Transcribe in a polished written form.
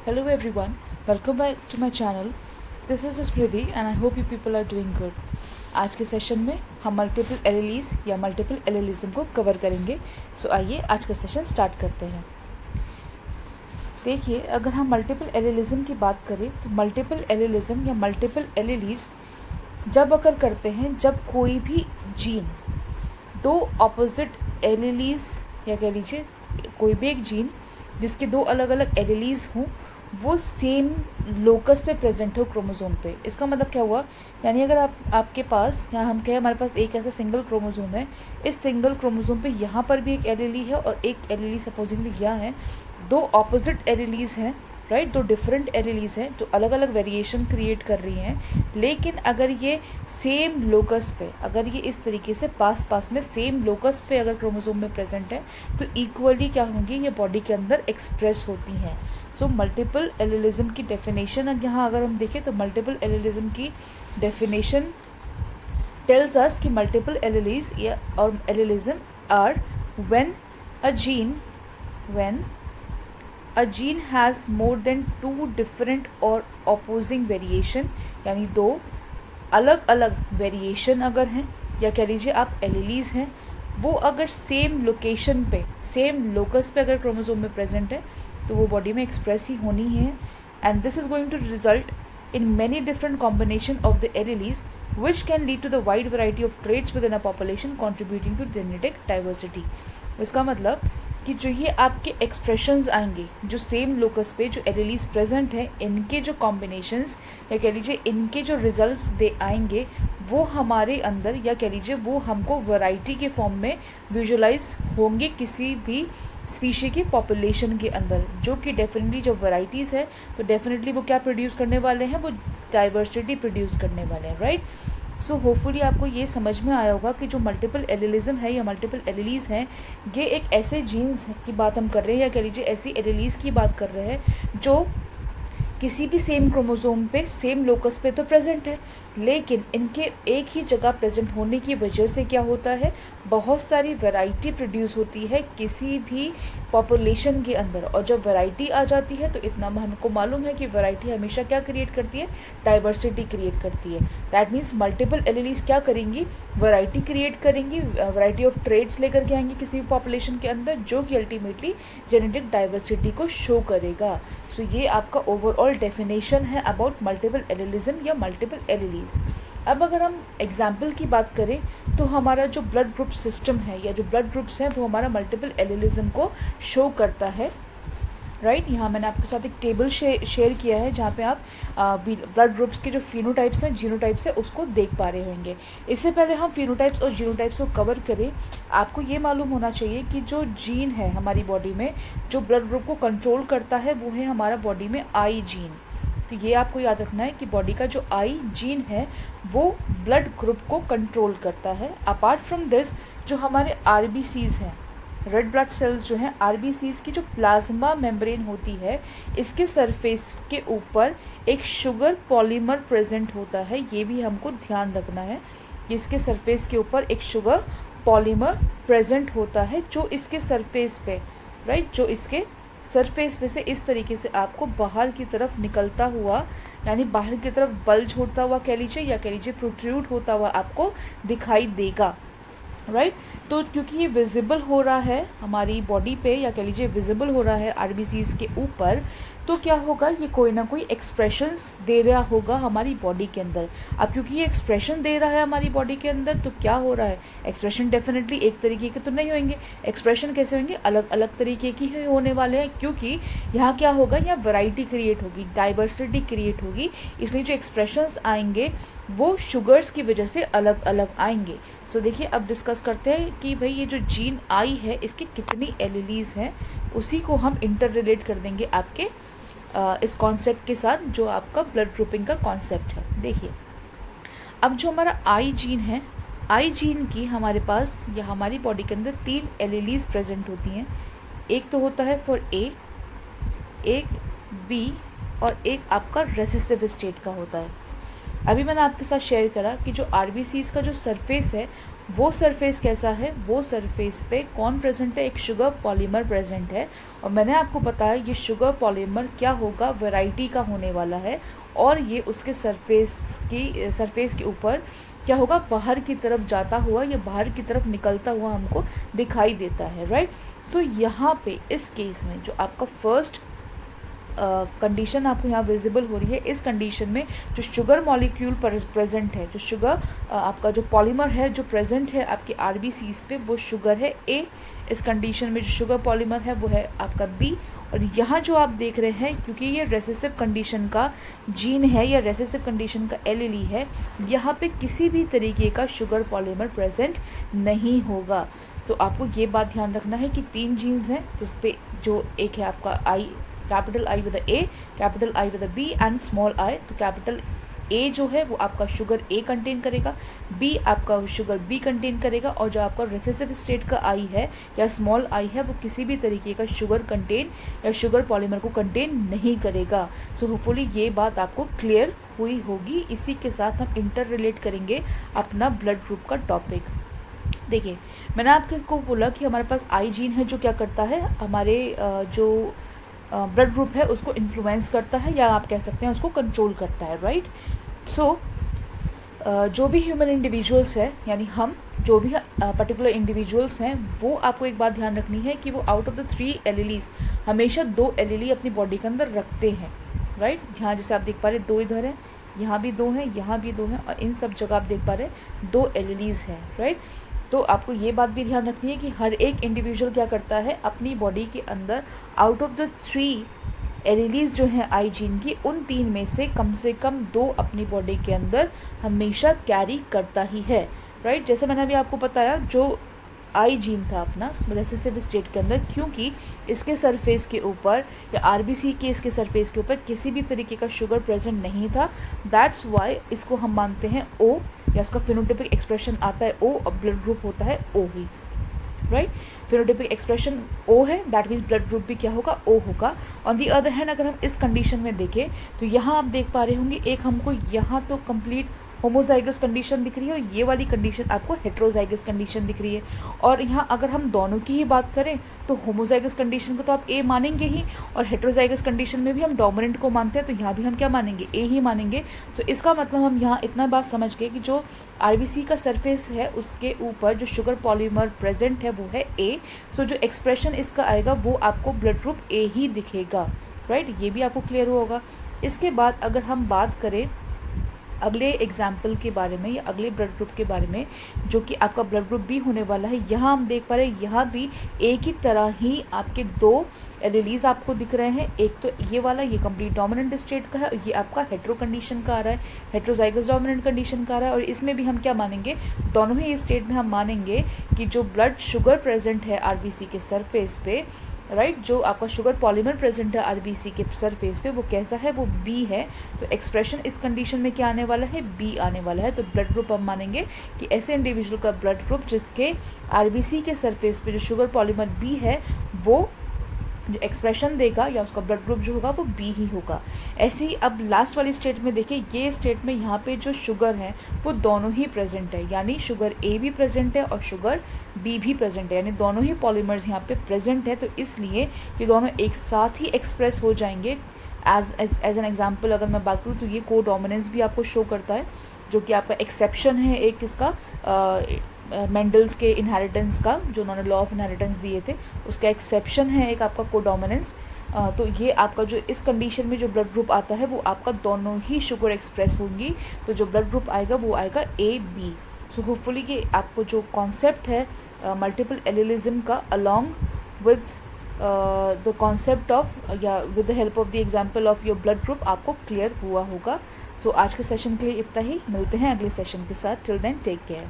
Hello everyone, welcome back to my channel. This is Smriti and I hope you people are doing good. आज के session में हम multiple alleles या multiple allelism को cover करेंगे. सो आइए आज का सेशन स्टार्ट करते हैं. देखिए, अगर हम मल्टीपल एलिलिज्म की बात करें तो मल्टीपल एलिलिज्म या मल्टीपल एलिलीज जब अगर करते हैं जब कोई भी जीन दो ऑपोजिट एलिलीज या कह लीजिए कोई भी एक जीन जिसके दो अलग अलग एलिलीज हों वो सेम लोकस पे प्रेजेंट हो क्रोमोसोम पे. इसका मतलब क्या हुआ, यानी अगर आपके पास यहाँ हम कहें हमारे पास एक ऐसा सिंगल क्रोमोसोम है, इस सिंगल क्रोमोसोम पे यहाँ पर भी एक एलीली है और एक एलीली सपोजिंगली यहाँ है, दो ऑपोजिट एलीलीज हैं राइट, दो डिफरेंट एलीलीज हैं जो अलग अलग वेरिएशन क्रिएट कर रही हैं. लेकिन अगर ये सेम लोकस पे, अगर ये इस तरीके से पास में सेम लोकस पे अगर क्रोमोसोम में प्रेजेंट है तो इक्वली क्या होंगी, ये बॉडी के अंदर एक्सप्रेस होती हैं. सो मल्टीपल एलिलिज्म की डेफिनेशन यहाँ अगर हम देखें तो मल्टीपल एलिलिज्म की डेफिनेशन टेल्स अस कि मल्टीपल एलिलीज या और allelism are when a gene has more than two different or opposing variation, यानी दो अलग अलग वेरिएशन अगर हैं या कह लीजिए आप एलिलीज हैं, वो अगर सेम लोकेशन पे सेम लोकस पे अगर क्रोमोसोम में प्रेजेंट है तो वो बॉडी में एक्सप्रेस ही होनी है. And this is going to result in many different combination of the alleles which can lead to the wide variety of traits within a population contributing to genetic diversity. इसका मतलब कि जो ये आपके एक्सप्रेशंस आएंगे जो सेम लोकस पे जो एलिलीज प्रेजेंट हैं इनके जो कॉम्बिनेशंस या कह लीजिए इनके जो रिजल्ट्स दे आएंगे वो हमारे अंदर या कह लीजिए वो हमको वैरायटी के फॉर्म में विजुलाइज होंगे किसी भी स्पीशी की पॉपुलेशन के अंदर, जो कि डेफिनेटली जब वैराइटीज़ है तो डेफिनेटली वो क्या प्रोड्यूस करने वाले हैं, वो डाइवर्सिटी प्रोड्यूस करने वाले हैं राइट. सो होपफुली आपको ये समझ में आया होगा कि जो मल्टीपल एलिलिज्म है या मल्टीपल एलिलीज हैं ये एक ऐसे जीन्स की बात हम कर रहे हैं या कह लीजिए ऐसी एलिलीज की बात कर रहे हैं जो किसी भी सेम क्रोमोसोम पे सेम लोकस पे तो प्रेजेंट है, लेकिन इनके एक ही जगह प्रेजेंट होने की वजह से क्या होता है, बहुत सारी वैरायटी प्रोड्यूस होती है किसी भी पॉपुलेशन के अंदर. और जब वैरायटी आ जाती है तो इतना हमको मालूम है कि वैरायटी हमेशा क्या क्रिएट करती है, डाइवर्सिटी क्रिएट करती है. दैट मीन्स मल्टीपल एलिलीज क्या करेंगी, वैरायटी क्रिएट करेंगी, वैरायटी ऑफ ट्रेड्स लेकर के आएंगी किसी भी पॉपुलेशन के अंदर जो कि अल्टीमेटली जेनेटिक डाइवर्सिटी को शो करेगा. सो ये आपका ओवरऑल डेफिनेशन है अबाउट मल्टीपल एलिलिज्म या मल्टीपल एलिलीज. अब अगर हम एग्जाम्पल की बात करें तो हमारा जो ब्लड ग्रुप सिस्टम है या जो ब्लड ग्रुप्स हैं वो हमारा मल्टीपल एलिलिज्म को शो करता है राइट. यहाँ मैंने आपके साथ एक टेबल शेयर किया है जहाँ पे आप ब्लड ग्रुप्स के जो फिनोटाइप्स हैं जीनोटाइप्स है उसको देख पा रहे होंगे. इससे पहले हम फिनोटाइप्स और जीनोटाइप्स को कवर करें, आपको ये मालूम होना चाहिए कि जो जीन है हमारी बॉडी में जो ब्लड ग्रुप को कंट्रोल करता है वो है हमारा बॉडी में आई जीन. तो ये आपको याद रखना है कि बॉडी का जो आई जीन है वो ब्लड ग्रुप को कंट्रोल करता है. अपार्ट फ्रॉम दिस जो हमारे आरबीसीज हैं, रेड ब्लड सेल्स जो हैं, आरबीसीज की जो प्लाज्मा मेम्ब्रेन होती है इसके सरफेस के ऊपर एक शुगर पॉलीमर प्रेजेंट होता है. ये भी हमको ध्यान रखना है कि इसके सरफेस के ऊपर एक शुगर पॉलीमर प्रेजेंट होता है जो इसके सरफेस पे राइट जो इसके सरफेस पे से इस तरीके से आपको बाहर की तरफ निकलता हुआ यानी बाहर की तरफ बल्ज होता हुआ कह लीजिए या कह लीजिए प्रोट्रूड होता हुआ आपको दिखाई देगा राइट. तो क्योंकि ये विजिबल हो रहा है हमारी बॉडी पे या कह लीजिए विजिबल हो रहा है आरबीसीज के ऊपर, तो क्या होगा, ये कोई ना कोई एक्सप्रेशंस दे रहा होगा हमारी बॉडी के अंदर. अब क्योंकि ये एक्सप्रेशन दे रहा है हमारी बॉडी के अंदर तो क्या हो रहा है, एक्सप्रेशन डेफिनेटली एक तरीके के तो नहीं होंगे. एक्सप्रेशन कैसे होंगे, अलग अलग तरीके की ही होने वाले हैं क्योंकि यहाँ क्या होगा, यहाँ वैरायटी क्रिएट होगी, डाइवर्सिटी क्रिएट होगी, इसलिए जो एक्सप्रेशंस आएंगे वो शुगर्स की वजह से अलग अलग आएंगे. सो देखिए अब डिस्कस करते हैं कि भाई ये जो जीन आई है इसकी कितनी एलिलीज हैं, उसी को हम इंटर रिलेट कर देंगे आपके इस कॉन्सेप्ट के साथ जो आपका ब्लड ग्रुपिंग का कॉन्सेप्ट है. देखिए अब जो हमारा आई जीन है, आई जीन की हमारे पास या हमारी बॉडी के अंदर तीन एलिलीज प्रेजेंट होती हैं. एक तो होता है फॉर ए, एक बी और एक आपका रेसेसिव स्टेट का होता है. अभी मैंने आपके साथ शेयर करा कि जो आरबीसीज का जो सरफेस है वो सरफेस कैसा है, वो सरफेस पे कौन प्रेजेंट है, एक शुगर पॉलीमर प्रेजेंट है। और मैंने आपको बताया ये शुगर पॉलीमर क्या होगा, वैरायटी का होने वाला है, और ये उसके सरफेस के ऊपर क्या होगा, बाहर की तरफ जाता हुआ या बाहर की तरफ निकलता हुआ हमको दिखाई देता है, राइट। तो यहाँ पे इस केस में जो आपका फर्स्ट कंडीशन आपको यहाँ विजिबल हो रही है, इस कंडीशन में जो शुगर मॉलिक्यूल प्रेजेंट है, जो शुगर आपका जो पॉलीमर है जो प्रेजेंट है आपके आरबीसीज पे, वो शुगर है ए। इस कंडीशन में जो शुगर पॉलीमर है वो है आपका बी। और यहाँ जो आप देख रहे हैं, क्योंकि ये रेसेसिव कंडीशन का जीन है या रेसेसिव कंडीशन का एलीली है, यहाँ पे किसी भी तरीके का शुगर पॉलीमर प्रेजेंट नहीं होगा। तो आपको ये बात ध्यान रखना है कि 3 जीन्स हैं, जिसपे जो एक है आपका I, capital I with A, capital I with B and small I. तो कैपिटल ए जो है वो आपका शुगर ए कंटेन करेगा, बी आपका शुगर बी कंटेन करेगा, और जो आपका रेसेसिव स्टेट का आई है या स्मॉल आई है वो किसी भी तरीके का शुगर कंटेन या शुगर पॉलीमर को कंटेन नहीं करेगा। सो होपफुली ये बात आपको क्लियर हुई होगी। इसी के साथ हम इंटर रिलेट करेंगे अपना ब्लड ग्रुप का टॉपिक। देखिए, मैंने आपको बोला कि हमारे पास आई जीन है जो क्या करता है, हमारे जो ब्लड ग्रुप है उसको इन्फ्लुएंस करता है, या आप कह सकते हैं उसको कंट्रोल करता है, राइट। सो जो भी ह्यूमन इंडिविजुअल्स है, यानी हम जो भी पर्टिकुलर इंडिविजुअल्स हैं, वो आपको एक बात ध्यान रखनी है कि वो आउट ऑफ द 3 एलीलीज हमेशा 2 एलीली अपनी बॉडी के अंदर रखते हैं, राइट। यहाँ जैसे आप देख पा रहे 2 इधर हैं, यहाँ भी 2 हैं, यहाँ भी 2 हैं, और इन सब जगह आप देख पा रहे 2 एलीलीज हैं, राइट। तो आपको ये बात भी ध्यान रखनी है कि हर एक इंडिविजुअल क्या करता है, अपनी बॉडी के अंदर आउट ऑफ द 3 एलीलीज जो हैं आई जीन की, उन 3 में से कम 2 अपनी बॉडी के अंदर हमेशा कैरी करता ही है, राइट। जैसे मैंने अभी आपको बताया, जो आई जीन था अपना रेसेसिव स्टेट के अंदर, क्योंकि इसके सरफेस के ऊपर या आरबीसी के इसके सरफेस के ऊपर किसी भी तरीके का शुगर प्रेजेंट नहीं था, दैट्स वाई इसको हम मानते हैं ओ, या इसका फिनोटाइपिक एक्सप्रेशन आता है ओ, और ब्लड ग्रुप होता है ओ ही, राइट। फिनोटाइपिक एक्सप्रेशन ओ है, दैट मीन्स ब्लड ग्रुप भी क्या होगा, ओ होगा। ऑन दी अदर हैंड अगर हम इस कंडीशन में देखें तो यहाँ आप देख पा रहे होंगे, एक हमको यहाँ तो कंप्लीट होमोजाइगस कंडीशन दिख रही है, और ये वाली कंडीशन आपको हेट्रोजाइगस कंडीशन दिख रही है। और यहाँ अगर हम दोनों की ही बात करें तो होमोजाइगस कंडीशन को तो आप ए मानेंगे ही, और हेट्रोजाइगस कंडीशन में भी हम डोमिनेंट को मानते हैं, तो यहाँ भी हम क्या मानेंगे, ए ही मानेंगे। तो इसका मतलब हम यहाँ इतना बात समझ गए कि जो आरबीसी का सरफेस है उसके ऊपर जो शुगर पॉलीमर प्रेजेंट है वो है ए। सो जो एक्सप्रेशन इसका आएगा वो आपको ब्लड ग्रुप ए ही दिखेगा, राइट। ये भी आपको क्लियर होगा। इसके बाद अगर हम बात करें अगले एग्जाम्पल के बारे में या अगले ब्लड ग्रुप के बारे में, जो कि आपका ब्लड ग्रुप बी होने वाला है, यहाँ हम देख पा रहे हैं यहाँ भी एक ही तरह ही आपके 2 एलीलीज आपको दिख रहे हैं। एक तो ये वाला, ये कंप्लीट डोमिनेंट स्टेट का है, और ये आपका हेट्रो कंडीशन का आ रहा है, हेट्रोजाइगस डोमिनेंट कंडीशन का आ रहा है। और इसमें भी हम क्या मानेंगे, दोनों ही स्टेट में हम मानेंगे कि जो ब्लड शुगर प्रेजेंट है आरबीसी के सरफेस पे, राइट, जो आपका शुगर पॉलीमर प्रेजेंट है आरबीसी के सरफेस पे, वो कैसा है, वो बी है। तो एक्सप्रेशन इस कंडीशन में क्या आने वाला है, बी आने वाला है। तो ब्लड ग्रुप हम मानेंगे कि ऐसे इंडिविजुअल का ब्लड ग्रुप जिसके आरबीसी के सरफेस पे जो शुगर पॉलीमर बी है, वो जो एक्सप्रेशन देगा या उसका ब्लड ग्रुप जो होगा वो बी ही होगा। ऐसे ही अब लास्ट वाली स्टेट में देखिए, ये स्टेट में यहाँ पे जो शुगर है वो दोनों ही प्रेजेंट है, यानी शुगर ए भी प्रेजेंट है और शुगर बी भी प्रेजेंट है, यानी दोनों ही पॉलीमर्स यहाँ पे प्रेजेंट है। तो इसलिए ये दोनों एक साथ ही एक्सप्रेस हो जाएंगे। एज एन एग्जाम्पल अगर मैं बात करूँ तो ये को डोमिनेंस भी आपको शो करता है, जो कि आपका एक्सेप्शन है एक इसका मेंडल्स के इनहेरिटेंस का, जो उन्होंने लॉ ऑफ इनहेरिटेंस दिए थे, उसका एक्सेप्शन है एक आपका कोडोमिनेंस। तो ये आपका जो इस कंडीशन में जो ब्लड ग्रुप आता है वो आपका दोनों ही शुगर एक्सप्रेस होंगी। तो जो ब्लड ग्रुप आएगा वो आएगा ए बी। सो होपफुली कि आपको जो कॉन्सेप्ट है मल्टीपल एलिलिज्म का along with the concept of या with the help of the example of your blood group आपको क्लियर हुआ होगा। सो आज के सेशन के लिए इतना ही, मिलते हैं अगले सेशन के साथ। Till then take care.